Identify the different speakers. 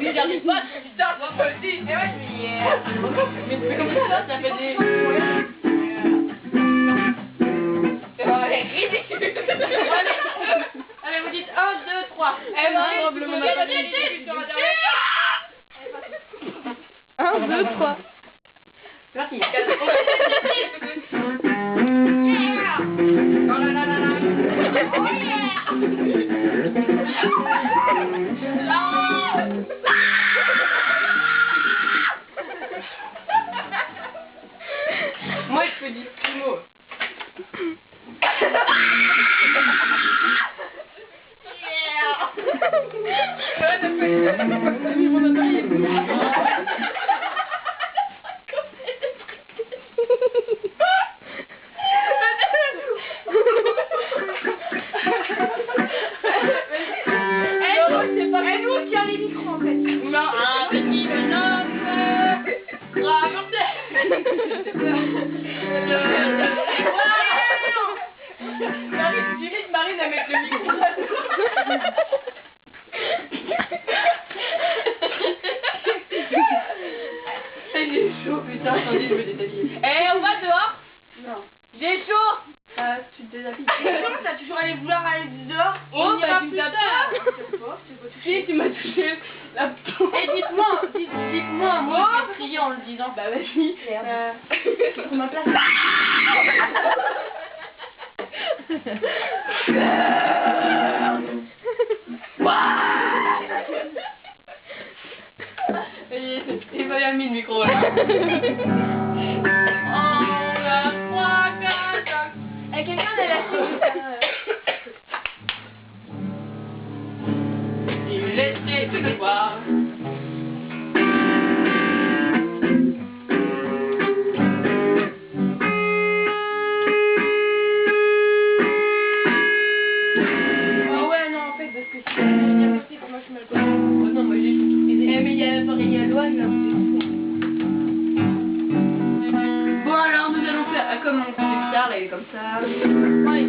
Speaker 1: Mais j'arrive pas, putain, moi aussi, c'est vrai, mais tu fais comme ça, ça fait des... C'est ridicule. Allez, vous dites 1, 2, 3. Eh ben, probablement sur Internet.
Speaker 2: 1, 2, 3.
Speaker 1: C'est parti. Oh là là là là. Oh moi, je peux dire 6 mots.
Speaker 3: Et nous qui a les micros en fait.
Speaker 1: Non, un petit bonhomme raconté. Marine à mettre le micro. J'ai chaud, putain, attendez, je vais déshabiller. Eh, on va dehors?
Speaker 3: Non.
Speaker 1: J'ai chaud.
Speaker 3: Tu te déshabilles. T'as toujours allé vouloir aller dehors.
Speaker 1: Oh, bah tu
Speaker 3: tard.
Speaker 1: Si, tu m'as touché la peau.
Speaker 3: Et dites-moi, moi je vais crier en le disant.
Speaker 1: Bah vas-y.
Speaker 3: Pour ma place.
Speaker 1: Il va y avoir mis le micro là. On a 3, 4, 5.
Speaker 3: Et quelqu'un a lâché.
Speaker 1: Il laissait te voir.
Speaker 3: Ah ouais, non, en fait, parce que si j'ai bien resté, pour moi je suis mal connue.
Speaker 1: Oh non, moi j'ai tout frisé.
Speaker 3: Eh, mais il y a Loane là.
Speaker 1: Bon alors nous allons faire comme mon conducteur là, il est comme ça.
Speaker 3: Ouais.